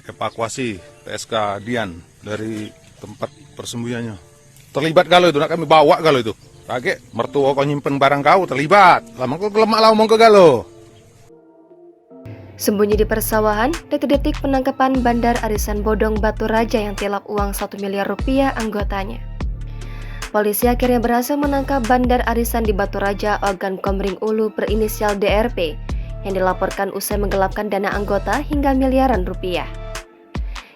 evakuasi TSK Dian dari tempat persembunyiannya. Terlibat galo itu, nak kami bawa galo itu. Kakek, mertua kau nyimpen barang kau terlibat. Lama kau kelemak lah ngomong ke galo. Sembunyi di persawahan, detik-detik penangkapan Bandar Arisan Bodong Batu Raja yang tilap uang 1 miliar rupiah anggotanya. Polisi akhirnya berhasil menangkap Bandar Arisan di Batu Raja Ogan Komering Ulu berinisial DRP yang dilaporkan usai menggelapkan dana anggota hingga miliaran rupiah.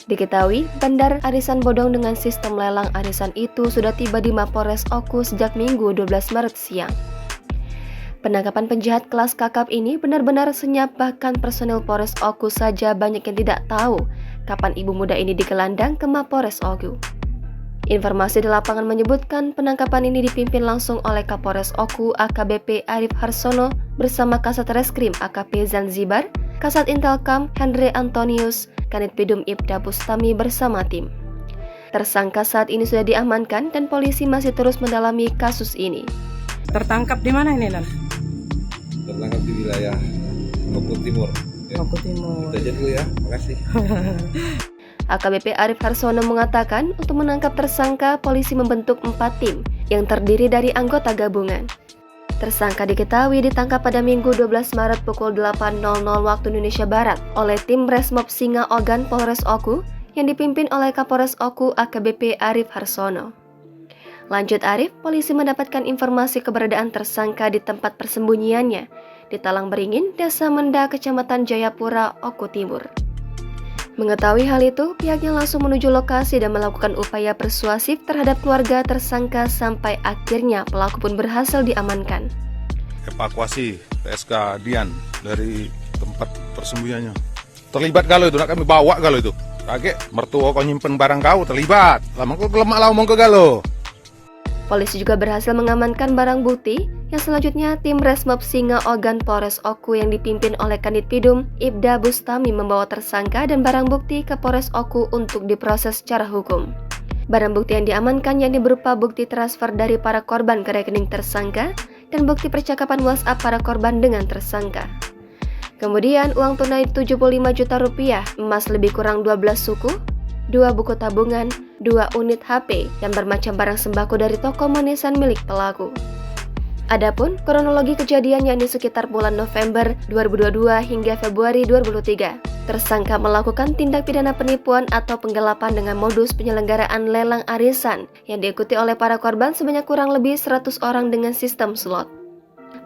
Diketahui, Bandar Arisan Bodong dengan sistem lelang arisan itu sudah tiba di Mapores Oku sejak Minggu 12 Maret siang. Penangkapan penjahat kelas kakap ini benar-benar senyap, bahkan personil Polres Oku saja banyak yang tidak tahu kapan ibu muda ini digelandang ke Mapores Oku. Informasi di lapangan menyebutkan penangkapan ini dipimpin langsung oleh Kapolres Oku AKBP Arif Harsono bersama Kasat Reskrim AKP Zanzibar, Kasat Intelkam Henry Antonius, Kanit Pidum Ibda Bustami bersama tim. Tersangka saat ini sudah diamankan dan polisi masih terus mendalami kasus ini. Tertangkap di mana ini, Nan? Tertangkap di wilayah Oku Timur. Oku Timur. Kita aja dulu ya, makasih. AKBP Arif Harsono mengatakan untuk menangkap tersangka, polisi membentuk 4 tim yang terdiri dari anggota gabungan. Tersangka diketahui ditangkap pada Minggu 12 Maret pukul 8.00 waktu Indonesia Barat oleh tim Resmob Singa Ogan Polres Oku yang dipimpin oleh Kapolres Oku AKBP Arif Harsono. Lanjut Arif, polisi mendapatkan informasi keberadaan tersangka di tempat persembunyiannya di Talang Beringin, Desa Menda, Kecamatan Jayapura, Oku Timur. Mengetahui hal itu, pihaknya langsung menuju lokasi dan melakukan upaya persuasif terhadap keluarga tersangka sampai akhirnya pelaku pun berhasil diamankan. Evakuasi TSK Dian dari tempat persembunyiannya. Terlibat galo itu, nak kami bawa galo itu. Kakek, mertua kau nyimpen barang kau terlibat. Lama kau kelemak lah ngomong ke galo. Polisi juga berhasil mengamankan barang bukti yang selanjutnya tim Resmob Singa Ogan Polres Oku yang dipimpin oleh Kanit Pidum Ibda Bustami membawa tersangka dan barang bukti ke Polres Oku untuk diproses secara hukum. Barang bukti yang diamankan yakni berupa bukti transfer dari para korban ke rekening tersangka dan bukti percakapan WhatsApp para korban dengan tersangka. Kemudian uang tunai 75 juta rupiah, emas lebih kurang 12 suku, 2 buku tabungan, 2 unit HP, dan bermacam barang sembako dari toko manisan milik pelaku. Adapun kronologi kejadian yakni sekitar bulan November 2022 hingga Februari 2023, tersangka melakukan tindak pidana penipuan atau penggelapan dengan modus penyelenggaraan lelang arisan yang diikuti oleh para korban sebanyak kurang lebih 100 orang dengan sistem slot.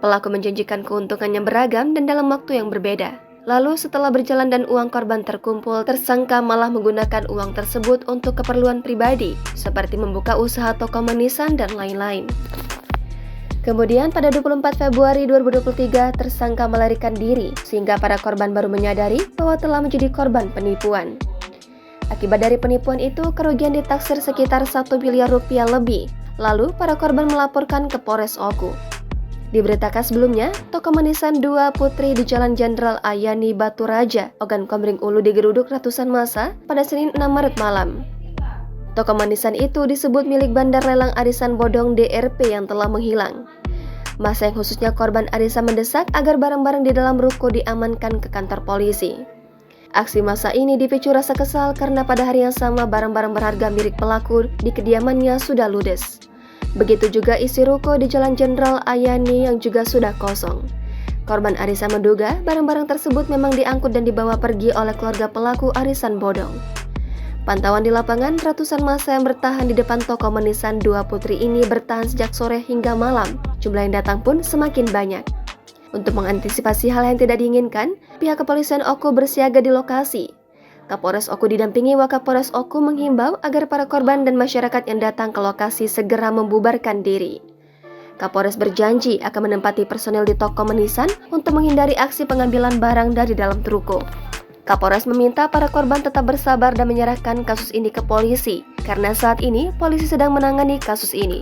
Pelaku menjanjikan keuntungan yang beragam dan dalam waktu yang berbeda. Lalu setelah berjalan dan uang korban terkumpul, tersangka malah menggunakan uang tersebut untuk keperluan pribadi, seperti membuka usaha toko manisan dan lain-lain. Kemudian pada 24 Februari 2023, tersangka melarikan diri, sehingga para korban baru menyadari bahwa telah menjadi korban penipuan. Akibat dari penipuan itu, kerugian ditaksir sekitar 1 miliar rupiah lebih. Lalu para korban melaporkan ke Polres Oku. Diberitakan sebelumnya, toko manisan 2 Putri di Jalan Jenderal Ayani Batu Raja, Ogan Komering Ulu digeruduk ratusan massa pada Senin 6 Maret malam. Toko manisan itu disebut milik Bandar Lelang Arisan Bodong DRP yang telah menghilang. Massa yang khususnya korban arisan mendesak agar barang-barang di dalam ruko diamankan ke kantor polisi. Aksi massa ini dipicu rasa kesal karena pada hari yang sama barang-barang berharga milik pelaku di kediamannya sudah ludes. Begitu juga isi ruko di Jalan Jenderal Ayani yang juga sudah kosong. Korban arisan menduga barang-barang tersebut memang diangkut dan dibawa pergi oleh keluarga pelaku arisan bodong. Pantauan di lapangan, ratusan massa yang bertahan di depan toko manisan 2 Putri ini bertahan sejak sore hingga malam. Jumlah yang datang pun semakin banyak. Untuk mengantisipasi hal yang tidak diinginkan, pihak kepolisian Oku bersiaga di lokasi. Kapolres Oku didampingi Wakapolres Oku menghimbau agar para korban dan masyarakat yang datang ke lokasi segera membubarkan diri. Kapolres berjanji akan menempati personel di toko manisan untuk menghindari aksi pengambilan barang dari dalam ruko. Kapolres meminta para korban tetap bersabar dan menyerahkan kasus ini ke polisi, karena saat ini polisi sedang menangani kasus ini.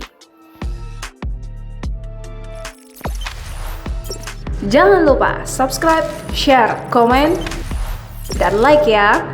Jangan lupa subscribe, share, komen, dan like ya!